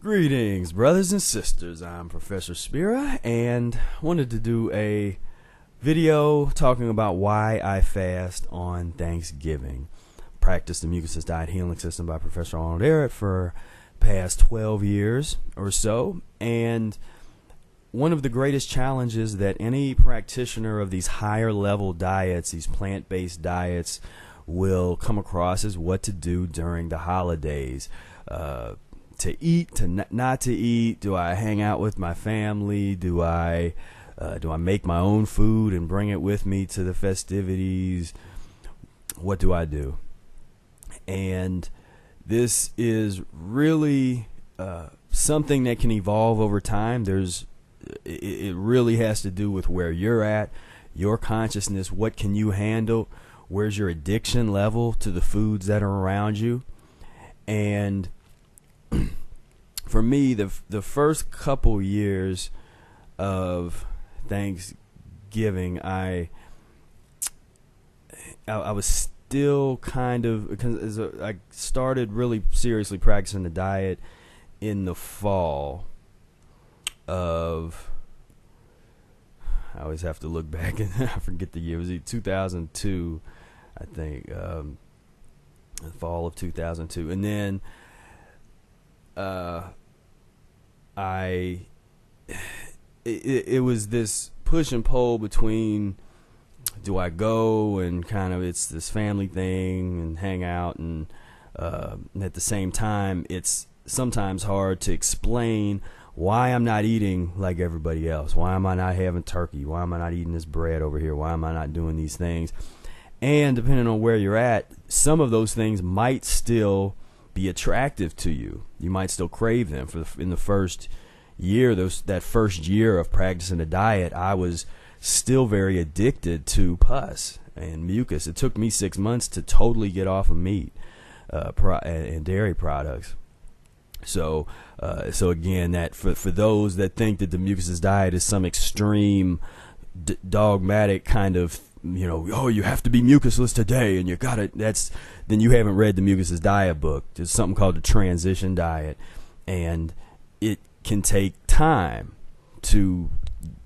Greetings, brothers and sisters. I'm Professor Spira, and wanted to do a video talking about why I fast on Thanksgiving. Practiced the Mucus Diet Healing System by Professor Arnold Ehret for past 12 years or so, and one of the greatest challenges that any practitioner of these higher level diets, these plant-based diets, will come across is what to do during the holidays. To eat, to not to eat. Do I hang out with my family? Do I make my own food and bring it with me to the festivities? What do I do? And this is really something that can evolve over time. It really has to do with where you're at, your consciousness. What can you handle? Where's your addiction level to the foods that are around you? And for me, the first couple years of Thanksgiving, I was still kind of, because I started really seriously practicing the diet in the fall of, I always have to look back and I forget the year. It was 2002, I think, the fall of 2002, and then it was this push and pull between, do I go, and kind of it's this family thing and hang out, and at the same time it's sometimes hard to explain why I'm not eating like everybody else. Why am I not having turkey? Why am I not eating this bread over here? Why am I not doing these things? And depending on where you're at, some of those things might still be attractive to you. You might still crave them. In the first year, that first year of practicing the diet, I was still very addicted to pus and mucus. It took me 6 months to totally get off of meat and dairy products. So again, that for those that think that the Mucus Diet is some extreme, dogmatic kind of, oh, you have to be mucusless today, and you gotta. Then you haven't read the Mucus Diet book. There's something called the Transition Diet, and it can take time to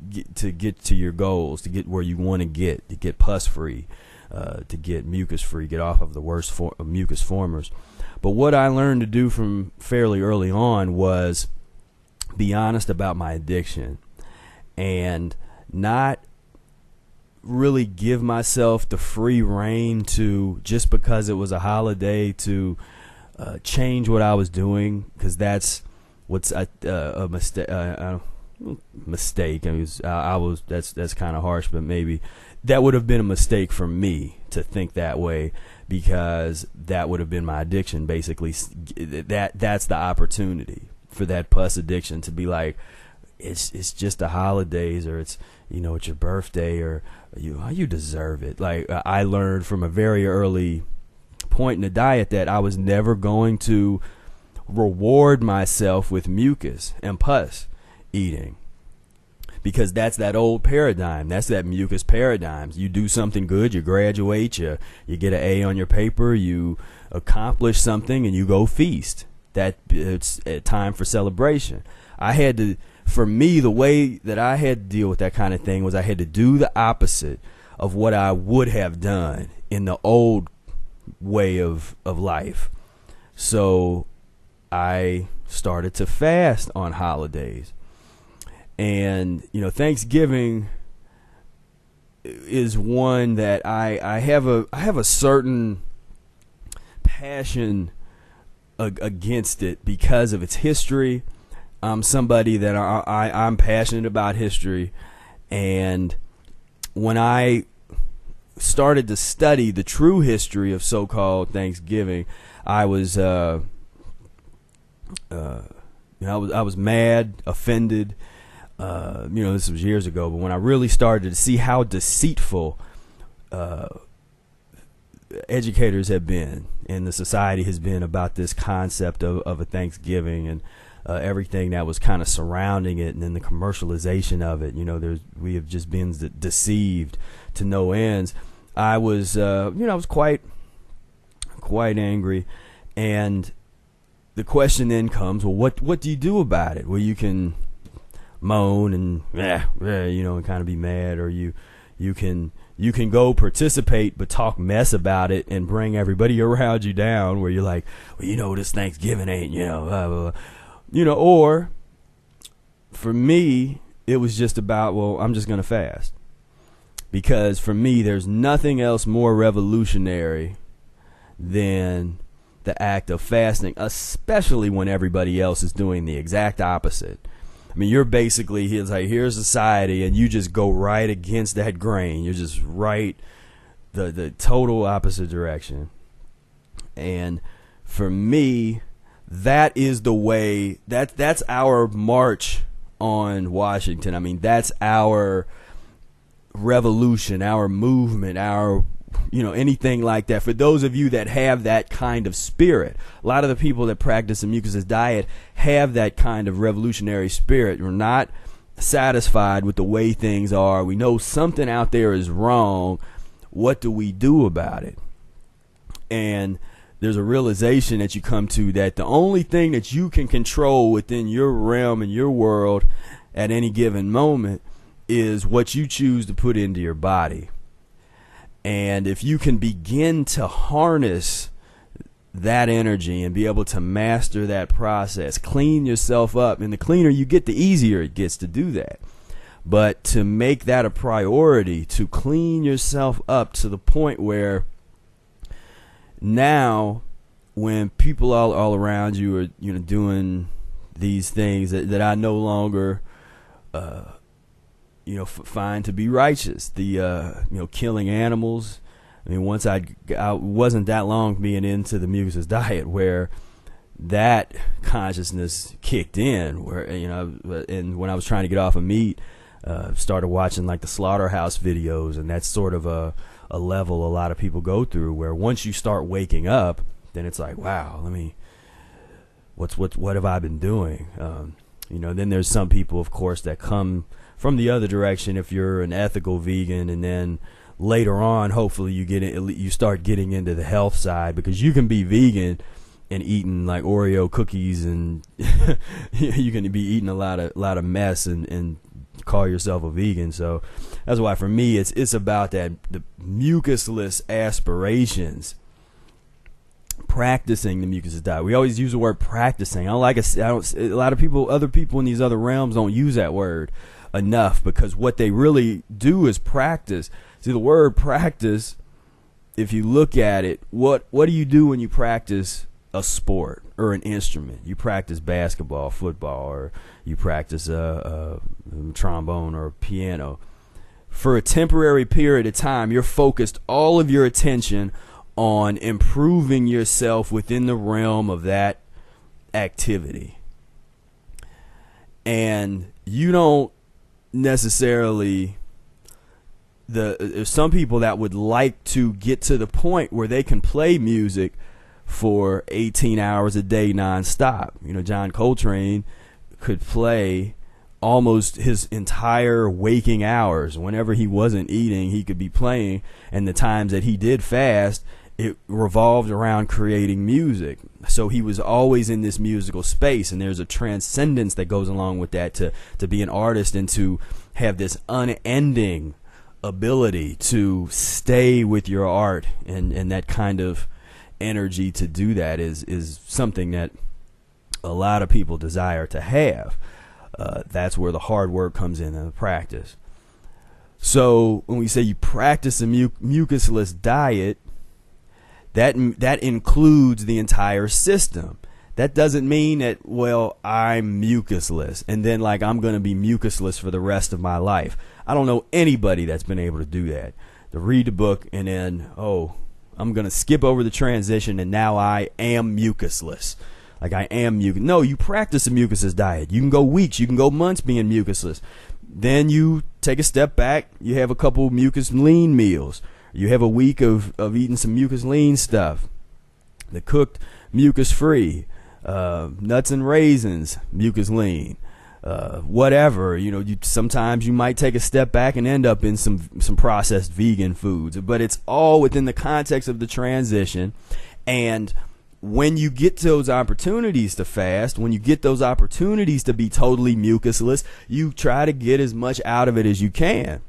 get to your goals, to get where you want to get pus free, to get mucus free, get off of the worst mucus formers. But what I learned to do from fairly early on was be honest about my addiction and not really give myself the free rein to, just because it was a holiday, to change what I was doing, because that's what's a mistake. Mistake. That's kind of harsh, but maybe that would have been a mistake for me to think that way, because that would have been my addiction. Basically, that's the opportunity for that pus addiction to be like, it's just the holidays, or it's it's your birthday, or you deserve it. Like, I learned from a very early point in the diet that I was never going to reward myself with mucus and pus eating, because that's that old paradigm. That's that mucus paradigm. You do something good, you graduate, you get an A on your paper, you accomplish something, and you go feast. That it's a time for celebration. For me, the way that I had to deal with that kind of thing was I had to do the opposite of what I would have done in the old way of life. So I started to fast on holidays. And, Thanksgiving is one that I have a certain passion against it because of its history. I'm somebody that I'm passionate about history, and when I started to study the true history of so-called Thanksgiving, I was I was mad, offended. This was years ago, but when I really started to see how deceitful educators have been and the society has been about this concept of a Thanksgiving, and everything that was kind of surrounding it, and then the commercialization of it. We have just been deceived to no ends. I was, I was quite angry, and the question then comes, well, what do you do about it? Well, you can moan and and kind of be mad, or you can go participate but talk mess about it and bring everybody around you down, where you're like, well, this Thanksgiving ain't, blah, blah, blah. Or for me, it was just about, well, I'm just gonna fast, because for me there's nothing else more revolutionary than the act of fasting, especially when everybody else is doing the exact opposite. I mean, you're basically, here's society, and you just go right against that grain. You're just right the total opposite direction. And for me, that is the way, that's our march on Washington. I mean, that's our revolution, our movement, our anything like that. For those of you that have that kind of spirit, a lot of the people that practice the mucusless diet have that kind of revolutionary spirit. We're not satisfied with the way things are. We know something out there is wrong. What do we do about it? And there's a realization that you come to that the only thing that you can control within your realm and your world at any given moment is what you choose to put into your body. And if you can begin to harness that energy and be able to master that process, clean yourself up, and the cleaner you get, the easier it gets to do that. But to make that a priority, to clean yourself up to the point where now when people all around you are doing these things that I no longer find to be righteous, the killing animals. I mean, once I wasn't that long being into the mucusless diet where that consciousness kicked in, where and when I was trying to get off of meat, started watching like the slaughterhouse videos, and that's sort of a level a lot of people go through, where once you start waking up, then it's like, wow, what have I been doing? Then there's some people, of course, that come from the other direction. If you're an ethical vegan, and then later on, hopefully you start getting into the health side, because you can be vegan and eating like Oreo cookies, and you can be eating a lot of mess and call yourself a vegan. So that's why for me it's about that, the mucusless aspirations, practicing the mucusless diet. We always use the word practicing. A lot of people, other people in these other realms don't use that word enough, because what they really do is practice. See, the word practice, if you look at it, what do you do when you practice a sport or an instrument? You practice basketball, football, or you practice a trombone or piano. For a temporary period of time, you're focused all of your attention on improving yourself within the realm of that activity. And you don't necessarily, there's some people that would like to get to the point where they can play music for 18 hours a day nonstop. John Coltrane could play almost his entire waking hours. Whenever he wasn't eating, he could be playing, and the times that he did fast, it revolved around creating music. So he was always in this musical space, and there's a transcendence that goes along with that, to be an artist and to have this unending ability to stay with your art, and that kind of energy to do that is something that a lot of people desire to have. That's where the hard work comes in, and the practice. So when we say you practice a mucusless diet, that includes the entire system. That doesn't mean that, well, I'm mucusless and then like I'm going to be mucusless for the rest of my life. I don't know anybody that's been able to do that. To read the book and then, I'm going to skip over the transition and now I am mucusless. Like I am mucus. No, you practice a mucusless diet. You can go weeks, you can go months being mucusless. Then you take a step back, you have a couple mucus lean meals. You have a week of eating some mucus lean stuff. The cooked mucus free, nuts and raisins, mucus lean, whatever. Sometimes you might take a step back and end up in some processed vegan foods, but it's all within the context of the transition. And when you get those opportunities to fast, when you get those opportunities to be totally mucusless, you try to get as much out of it as you can.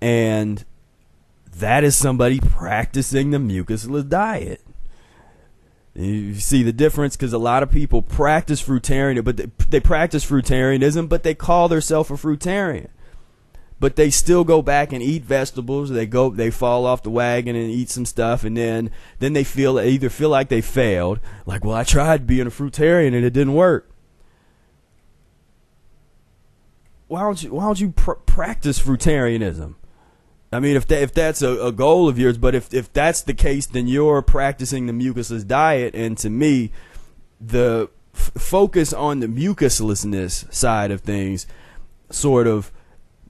And that is somebody practicing the mucusless diet. You see the difference, because a lot of people practice fruitarianism, but they practice fruitarianism, but they call themselves a fruitarian. But they still go back and eat vegetables. They fall off the wagon and eat some stuff, and then they either feel like they failed, like, well, I tried being a fruitarian and it didn't work. Why don't you practice fruitarianism? I mean, if that's a goal of yours, but if that's the case, then you're practicing the mucusless diet. And to me, the focus on the mucuslessness side of things sort of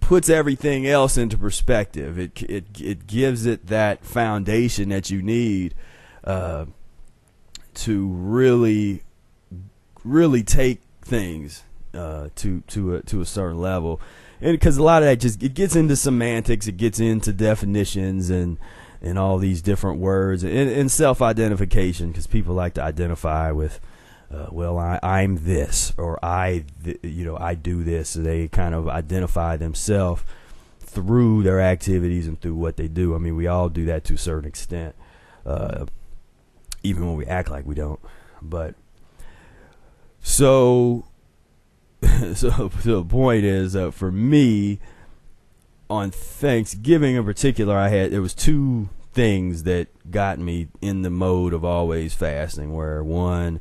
puts everything else into perspective. It gives it that foundation that you need to really take things to a certain level. And because a lot of that it gets into semantics, it gets into definitions and all these different words and self-identification, because people like to identify with, well, I'm this, or I do this. So they kind of identify themselves through their activities and through what they do. I mean, we all do that to a certain extent, even when we act like we don't. But so the point is, for me, on Thanksgiving in particular, there was two things that got me in the mode of always fasting. Where one,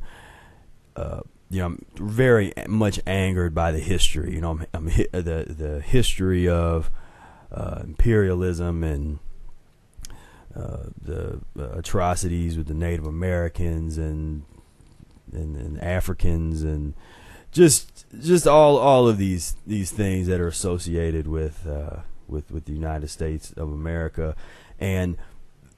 I'm very much angered by the history. I'm the history of imperialism and the atrocities with the Native Americans and Africans, and just all of these things that are associated with the United States of America. And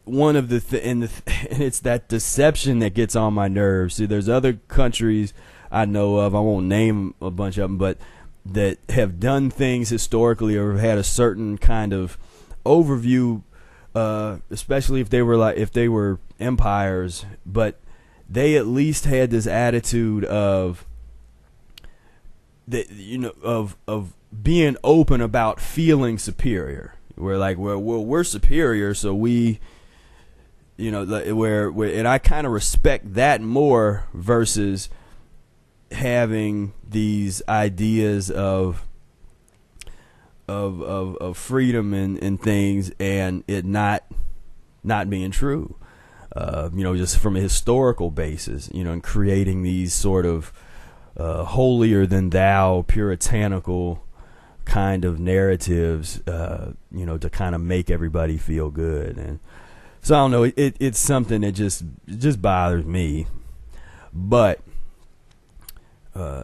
one of and it's that deception that gets on my nerves. See, there's other countries I know of, I won't name a bunch of them, but that have done things historically or have had a certain kind of overview, especially if they were empires, but they at least had this attitude of being open about feeling superior. We're like, well, we're superior, so we, and I kind of respect that more versus having these ideas of freedom and things, and it not being true. Just from a historical basis, and creating these sort of holier than thou, puritanical kind of narratives, to kind of make everybody feel good. And so I don't know, it's something that just bothers me. But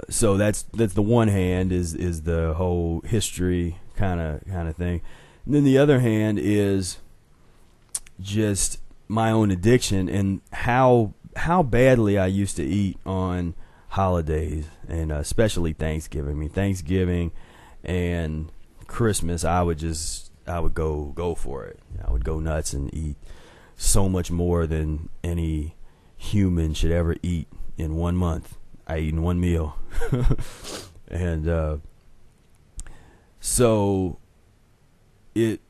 so that's the one hand is the whole history kind of thing. And then the other hand is just my own addiction and how badly I used to eat on holidays, and especially Thanksgiving. I mean, Thanksgiving and Christmas, I would go for it. I would go nuts and eat so much more than any human should ever eat in 1 month. I eat in one meal. And so it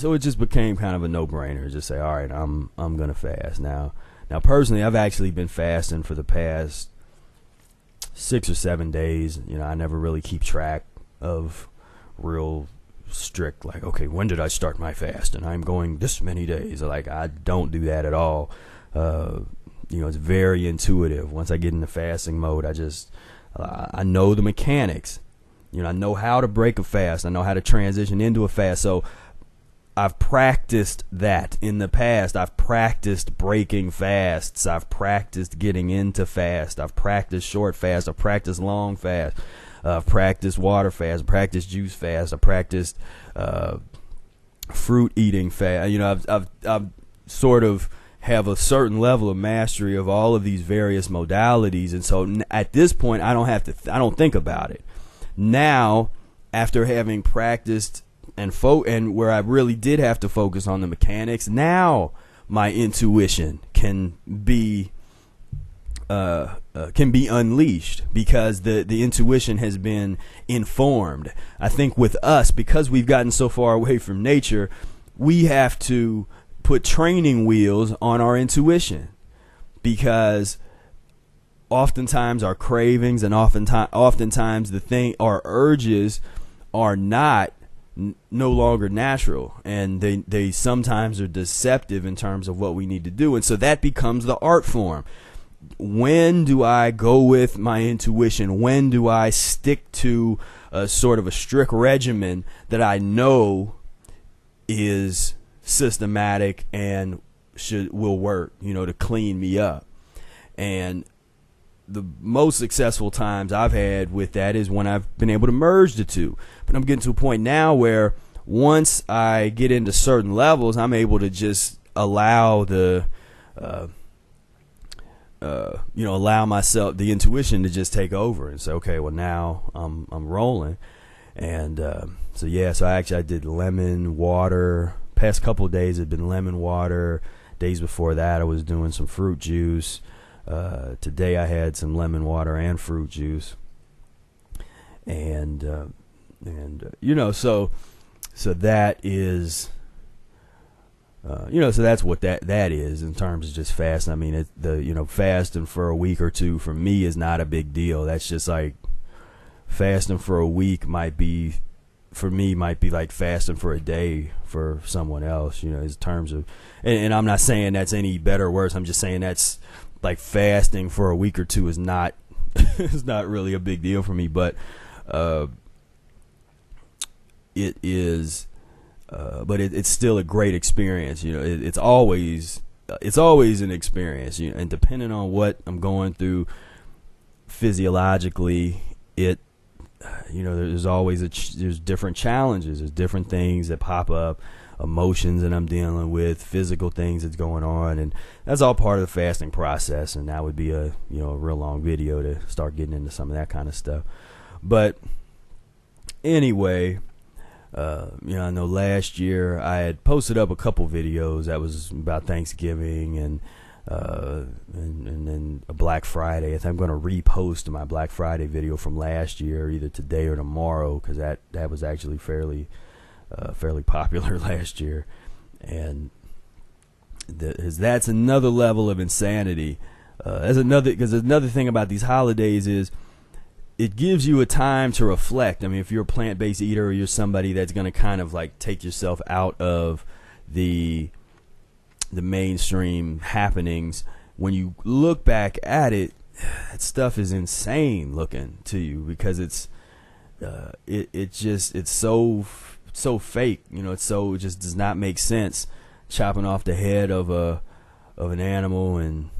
just became kind of a no-brainer. Just say, all right, I'm gonna fast now. Personally, I've actually been fasting for the past 6 or 7 days. I never really keep track of real strict, like, okay, when did I start my fast? And I'm going this many days. Like, I don't do that at all. It's very intuitive. Once I get into fasting mode, I know the mechanics. I know how to break a fast. I know how to transition into a fast. So I've practiced that in the past. I've practiced breaking fasts. I've practiced getting into fast. I've practiced short fast. I've practiced long fast. I've practiced water fast. I've practiced juice fast. I've practiced fruit eating fast. I've sort of have a certain level of mastery of all of these various modalities, and so at this point, I don't think about it. Now, after having practiced and where I really did have to focus on the mechanics, now my intuition can be unleashed, because the intuition has been informed. I think with us, because we've gotten so far away from nature, we have to put training wheels on our intuition, because oftentimes our cravings and oftentimes our urges are no longer natural, and they sometimes are deceptive in terms of what we need to do. And so that becomes the art form. When do I go with my intuition? When do I stick to a sort of a strict regimen that I know is systematic and will work, to clean me up? And the most successful times I've had with that is when I've been able to merge the two. But I'm getting to a point now where once I get into certain levels, I'm able to just allow allow myself, the intuition, to just take over and say, okay, well, now I'm rolling. And so I did lemon water. Past couple of days had been lemon water. Days before that, I was doing some fruit juice. Today I had some lemon water and fruit juice, and so that is, so that's what that is in terms of just fasting. I mean, fasting for a week or two for me is not a big deal. That's just like fasting for a week might be like fasting for a day for someone else, in terms of, and I'm not saying that's any better or worse. I'm just saying that's, like, fasting for a week or two is not is not really a big deal for me, but it is, but it's still a great experience. It's always an experience, and depending on what I'm going through physiologically, there's different challenges, there's different things that pop up, emotions that I'm dealing with, physical things that's going on, and that's all part of the fasting process. And that would be a real long video to start getting into some of that kind of stuff. But anyway, I know last year I had posted up a couple videos that was about Thanksgiving and then a Black Friday. I think I'm going to repost my Black Friday video from last year either today or tomorrow, because that was actually fairly popular last year. And that's another level of insanity. Because another thing about these holidays is it gives you a time to reflect. I mean, if you're a plant-based eater, or you're somebody that's going to kind of like take yourself out of the mainstream happenings, when you look back at it, that stuff is insane looking to you, because it's so fake, it just does not make sense, chopping off the head of an animal and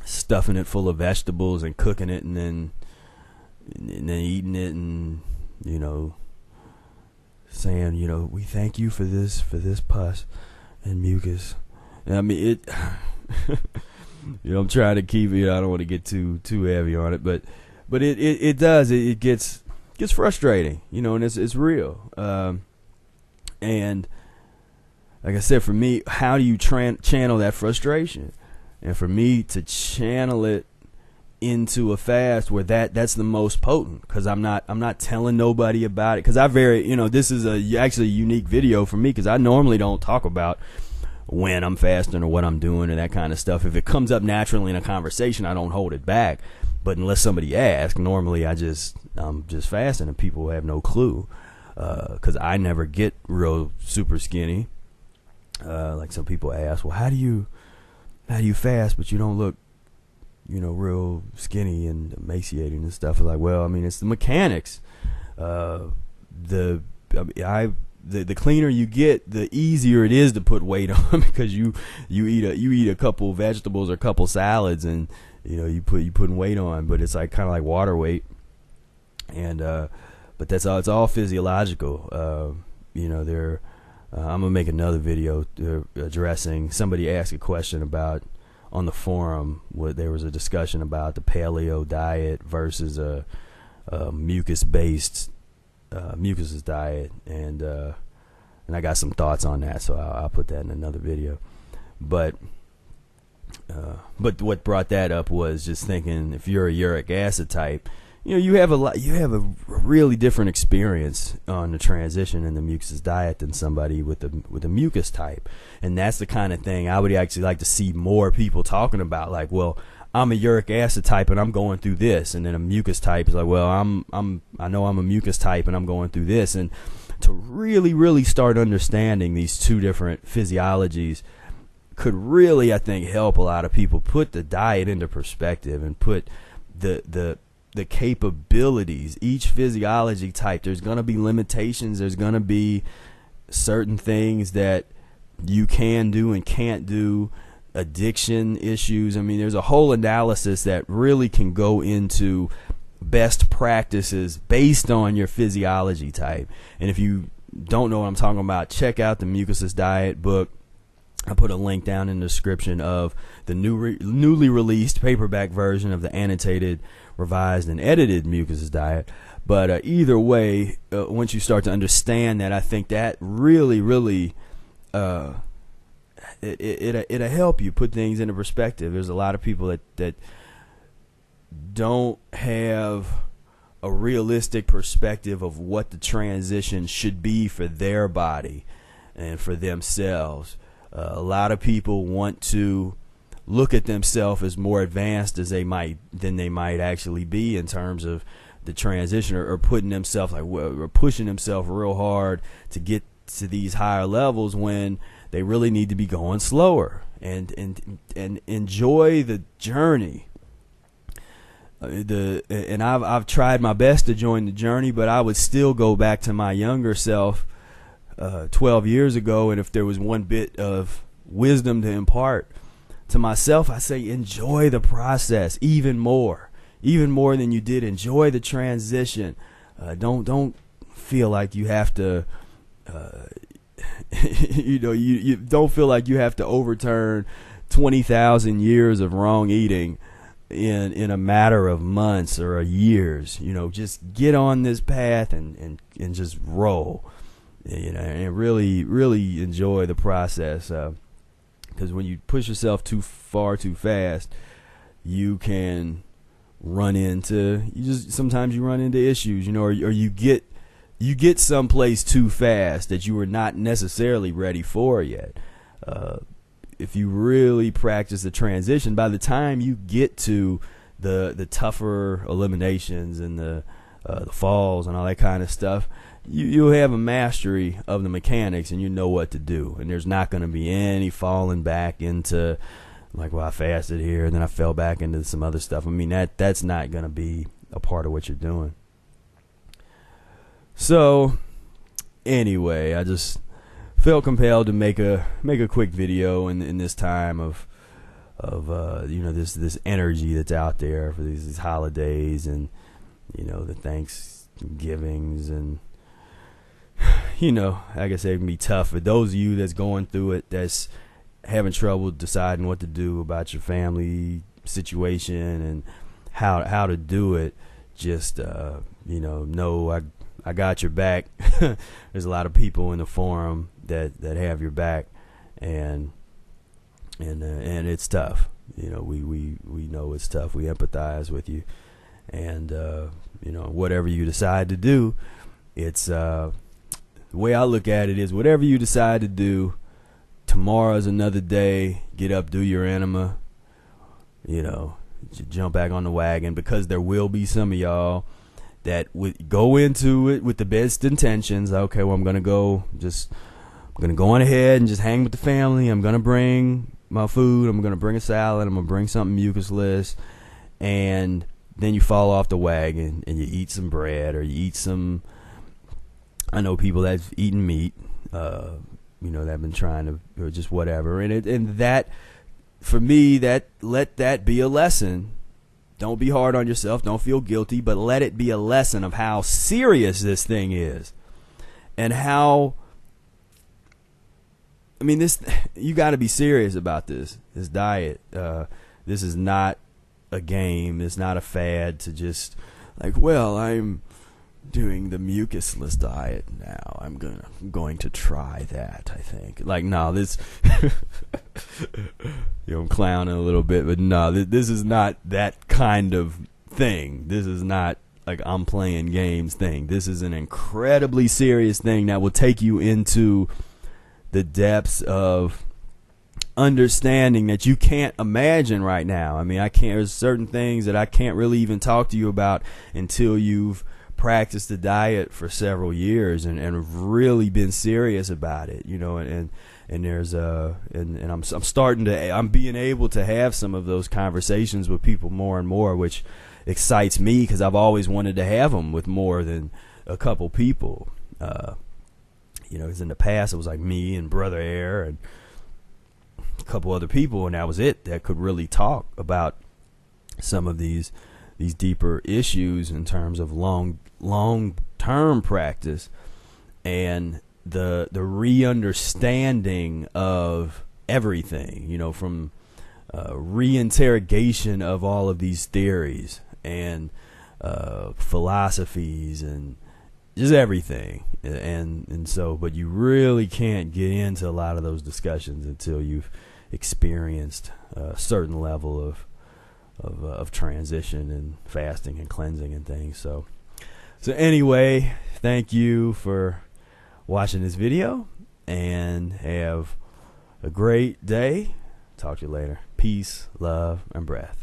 stuffing it full of vegetables and cooking it and then eating it, and saying, we thank you for this pus and mucus. And I mean, I'm trying to keep it, I don't want to get too heavy on it, but it does, it gets frustrating, and it's real. And like I said, for me, how do you channel that frustration? And for me to channel it into a fast where that's the most potent, because I'm not telling nobody about it, because this is actually a unique video for me, because I normally don't talk about when I'm fasting or what I'm doing and that kind of stuff. If it comes up naturally in a conversation, I don't hold it back. But unless somebody asks, normally I'm just fasting, and people have no clue, because I never get real super skinny. Like some people ask, well, how do you fast but you don't look real skinny and emaciated and stuff? It's like, well, I mean, it's the mechanics. The cleaner you get, the easier it is to put weight on, because you eat a couple vegetables or a couple salads, and you putting weight on, but it's like kind of like water weight. And but that's all. It's all physiological. I'm gonna make another video addressing. Somebody asked a question about on the forum. There was a discussion about the paleo diet versus a mucus-based diet, and I got some thoughts on that, so I'll put that in another video. But what brought that up was just thinking, if you're a uric acid type, you have a really different experience on the transition in the mucusless diet than somebody with a mucus type. And that's the kind of thing I would actually like to see more people talking about. Like, well, I'm a uric acid type and I'm going through this, and then a mucus type is like, well, I know I'm a mucus type and I'm going through this. And to really start understanding these two different physiologies could really, I think, help a lot of people put the diet into perspective and put the capabilities, each physiology type. There's going to be limitations. There's going to be certain things that you can do and can't do, addiction issues. I mean, there's a whole analysis that really can go into best practices based on your physiology type. And if you don't know what I'm talking about, check out the Mucusless Diet book. I put a link down in the description of the newly released paperback version of the annotated, revised, and edited Mucusless Diet. But either way, once you start to understand that, I think that really it'll help you put things into perspective. There's a lot of people that don't have a realistic perspective of what the transition should be for their body and for themselves. A lot of people want to look at themselves as more advanced than they might actually be in terms of the transition, or putting themselves or pushing themselves real hard to get to these higher levels when they really need to be going slower and enjoy the journey. I've tried my best to join the journey, but I would still go back to my younger self 12 years ago, and if there was one bit of wisdom to impart to myself, I say enjoy the process even more than you did. Enjoy the transition. Don't feel like you have to you don't feel like you have to overturn 20,000 years of wrong eating in a matter of months or years. Just get on this path and just roll. And really enjoy the process, because when you push yourself too far too fast, you can sometimes you run into issues, or you get someplace too fast that you were not necessarily ready for yet. If you really practice the transition, by the time you get to the tougher eliminations and the falls and all that kind of stuff, you'll have a mastery of the mechanics, and you know what to do. And there's not going to be any falling back into, like, well, I fasted here and then I fell back into some other stuff. I mean, that's not going to be a part of what you're doing. So, anyway, I just felt compelled to make a quick video in this time of this energy that's out there for these holidays, and the Thanksgivings, and like I said, it can be tough for those of you that's going through it, that's having trouble deciding what to do about your family situation and how to do it. Just know I got your back. There's a lot of people in the forum that have your back, and it's tough. We know it's tough. We empathize with you, and whatever you decide to do, it's the way I look at it is, whatever you decide to do, tomorrow's another day. Get up, do your enema, jump back on the wagon, because there will be some of y'all that would go into it with the best intentions. Okay, well, I'm gonna go on ahead and just hang with the family. I'm gonna bring my food. I'm gonna bring a salad. I'm gonna bring something mucusless, and then you fall off the wagon and you eat some bread, or you eat some. I know people that's eaten meat, that have been trying to, or just whatever, and that, for me, let that be a lesson. Don't be hard on yourself. Don't feel guilty, but let it be a lesson of how serious this thing is, and how. I mean, you got to be serious about this diet. This is not a game. It's not a fad to just like, well, I'm doing the mucusless diet now. I'm going to try that, I think. Like, no, this I'm clowning a little bit, but no, this is not that kind of thing. This is not like I'm playing games thing. This is an incredibly serious thing that will take you into the depths of understanding that you can't imagine right now. I mean, there's certain things that I can't really even talk to you about until you've practiced the diet for several years and really been serious about it, and there's I'm being able to have some of those conversations with people more and more, which excites me because I've always wanted to have them with more than a couple people. Because in the past it was like me and Brother Air and a couple other people, and that was it that could really talk about some of these deeper issues in terms of long-term practice and the re-understanding of everything, from reinterrogation of all of these theories and philosophies and just everything. And so, but you really can't get into a lot of those discussions until you've experienced a certain level of transition and fasting and cleansing and things. So anyway, thank you for watching this video and have a great day. Talk to you later. Peace, love, and breath.